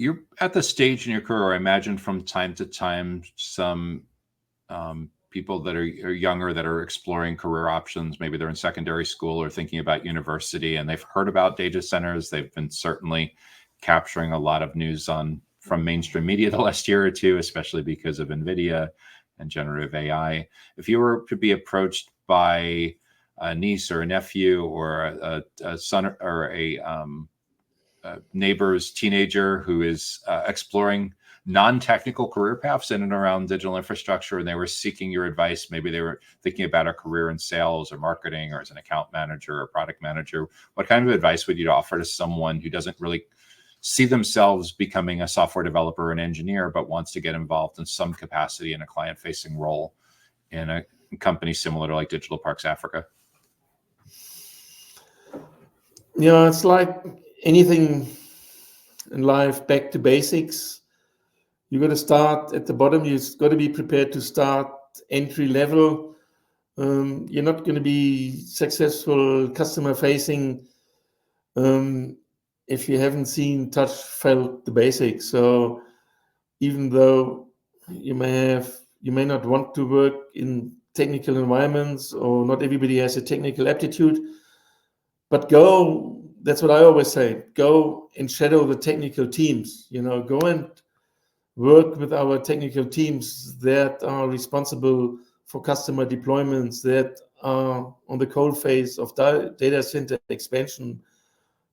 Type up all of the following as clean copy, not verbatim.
you're at the stage in your career, I imagine from time to time, some people that are younger that are exploring career options. Maybe they're in secondary school or thinking about university, and they've heard about data centers. They've been certainly capturing a lot of news from mainstream media the last year or two, especially because of NVIDIA and generative AI. If you were to be approached by a niece or a nephew or a son or a neighbor's teenager who is exploring non-technical career paths in and around digital infrastructure, and they were seeking your advice, maybe they were thinking about a career in sales or marketing or as an account manager or product manager, what kind of advice would you offer to someone who doesn't really see themselves becoming a software developer or an engineer, but wants to get involved in some capacity in a client-facing role in a company similar to like Digital Parks Africa? It's like anything in life, back to basics. You got to start at the bottom. You've got to be prepared to start entry level. You're not going to be successful customer facing if you haven't seen, touched, felt the basics. So even though you may not want to work in technical environments, or not everybody has a technical aptitude, but that's what I always say, go and shadow the technical teams, go and work with our technical teams that are responsible for customer deployments, that are on the cold phase of data center expansion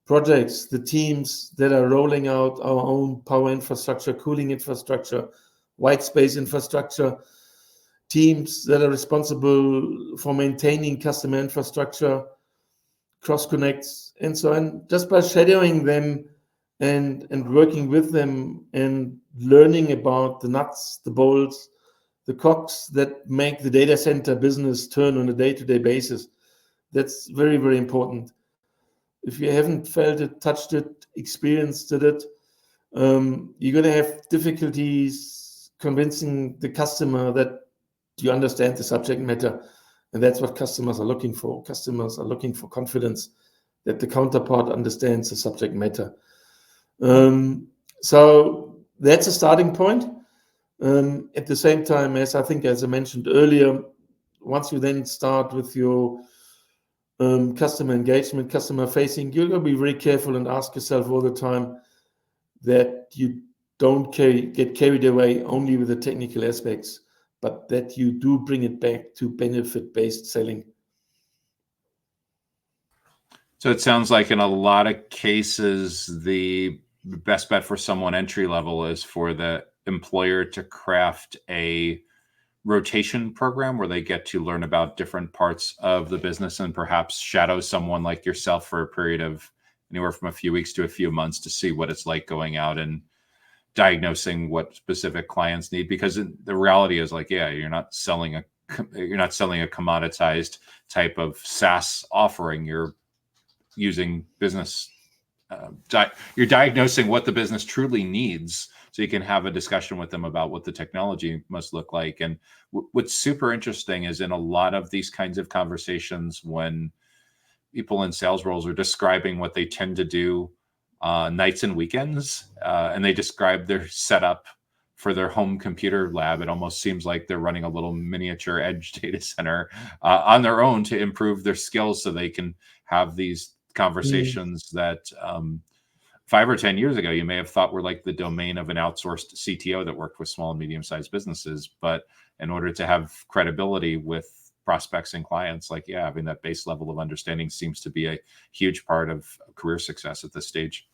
projects, the teams that are rolling out our own power infrastructure, cooling infrastructure, white space infrastructure, teams that are responsible for maintaining customer infrastructure, cross connects, and so on. Just by shadowing them and working with them and learning about the nuts, the bolts, the cogs that make the data center business turn on a day-to-day basis. That's very, very important. If you haven't felt it, touched it, experienced it, you're going to have difficulties convincing the customer that you understand the subject matter. And that's what customers are looking for. Customers are looking for confidence that the counterpart understands the subject matter. So that's a starting point. At the same time, as I mentioned earlier, once you then start with your customer engagement, customer facing, you're going to be very careful and ask yourself all the time that you don't get carried away only with the technical aspects, but that you do bring it back to benefit-based selling. So it sounds like in a lot of cases, the best bet for someone entry level is for the employer to craft a rotation program where they get to learn about different parts of the business and perhaps shadow someone like yourself for a period of anywhere from a few weeks to a few months to see what it's like going out and diagnosing what specific clients need. Because the reality is like, yeah, you're not selling a commoditized type of SaaS offering. You're using business. You're diagnosing what the business truly needs, so you can have a discussion with them about what the technology must look like. And what's super interesting is in a lot of these kinds of conversations, when people in sales roles are describing what they tend to do nights and weekends, and they describe their setup for their home computer lab, it almost seems like they're running a little miniature edge data center on their own to improve their skills so they can have these conversations that 5 or 10 years ago you may have thought were like the domain of an outsourced CTO that worked with small and medium-sized businesses. But in order to have credibility with prospects and clients, like, yeah, having that base level of understanding seems to be a huge part of career success at this stage.